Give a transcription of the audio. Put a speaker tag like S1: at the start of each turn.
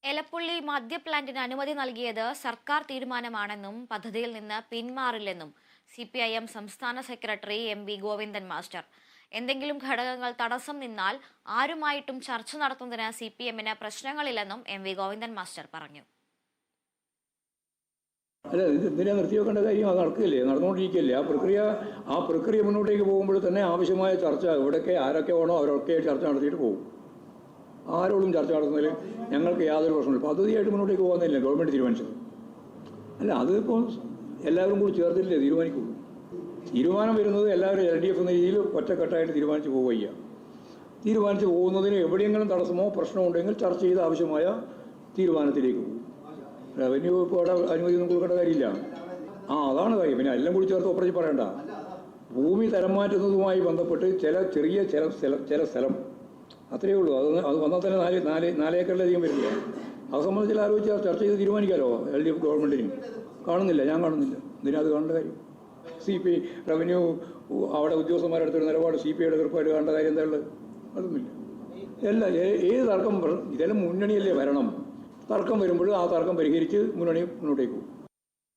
S1: എലപ്പുള്ളി മദ്യ പ്ലാന്റിന് അനുമതി നൽകിയത് സർക്കാർ തീരുമാനമാണെന്നും പദ്ധതിയിൽ നിന്ന് പിന്മാറില്ലെന്നും CPIM സംസ്ഥാന സെക്രട്ടറി MV ഗോവിന്ദൻ മാസ്റ്റർ. എന്തെങ്കിലും ഘടകങ്ങൾ തടസ്സം നിന്നാൽ ആരുമായിട്ടും ചർച്ച നടത്തുന്നതിന് CPM-ന് പ്രശ്നങ്ങളില്ലെന്നും MV ഗോവിന്ദൻ മാസ്റ്റർ പറഞ്ഞു.
S2: അല്ല, ഇതിനെ നിർത്തിവെക്കേണ്ട കാര്യം അത് നടക്കില്ലേ, നടന്നുകൊണ്ടിരിക്കുകയല്ലേ. ആ പ്രക്രിയ മുന്നോട്ടേക്ക് പോകുമ്പോൾ തന്നെ ആവശ്യമായ ചർച്ച ഇവിടെയൊക്കെ ആരൊക്കെ വേണോ അവരൊക്കെ ചർച്ച നടത്തിയിട്ട് പോകും. ആരോടും ചർച്ച നടത്തുന്നതിൽ ഞങ്ങൾക്ക് യാതൊരു പ്രശ്നമില്ല. പദ്ധതിയായിട്ട് മുന്നോട്ടേക്ക് പോകുന്നില്ല, ഗവൺമെൻറ് തീരുമാനിച്ചത് അല്ല. അതിപ്പോൾ എല്ലാവരും കൂടി ചേർത്തില്ലേ തീരുമാനിക്കുള്ളൂ. തീരുമാനം വരുന്നത് എല്ലാവരും LDF എന്ന രീതിയിൽ ഒറ്റക്കെട്ടായിട്ട് തീരുമാനിച്ച് പോവുക. തീരുമാനിച്ച് പോകുന്നതിന് എവിടെയെങ്കിലും തടസ്സമോ പ്രശ്നമോ ഉണ്ടെങ്കിൽ ചർച്ച ചെയ്ത് ആവശ്യമായ തീരുമാനത്തിലേക്ക് പോകും. റവന്യൂ ഇപ്പോൾ അവിടെ അനുമതി ഒന്നും കൊടുക്കേണ്ട കാര്യമില്ല. അതാണ് കാര്യം. പിന്നെ എല്ലാം കൂടി ചേർത്ത് ഒപ്പറച്ച് പറയണ്ട. ഭൂമി തരം മാറ്റുന്നതുമായി ബന്ധപ്പെട്ട് ചില സ്ഥലം അത്രയേ ഉള്ളൂ. അത് വന്നാൽ തന്നെ 4 ഏക്കറിലധികം വരില്ല. അത് സംബന്ധിച്ച് ആലോചിച്ച് ചർച്ച ചെയ്ത് തീരുമാനിക്കാമല്ലോ LDF ഗവൺമെൻറ്റിന്. കാണുന്നില്ല, ഞാൻ കാണുന്നില്ല. ഇതിനകത്ത് കാണേണ്ട കാര്യം റവന്യൂ അവിടെ ഉദ്യോഗസ്ഥന്മാരെടുത്തൊരു നിലപാട് CPIയുടെ എതിർപ്പായിട്ട് കാണേണ്ട കാര്യം എന്താ ഉള്ളത്? അതൊന്നുമില്ല. ഏത് തർക്കം ഇതെല്ലാം മുന്നണിയല്ലേ വരണം. തർക്കം വരുമ്പോൾ ആ തർക്കം പരിഹരിച്ച് മുന്നോട്ടേക്ക് പോകും.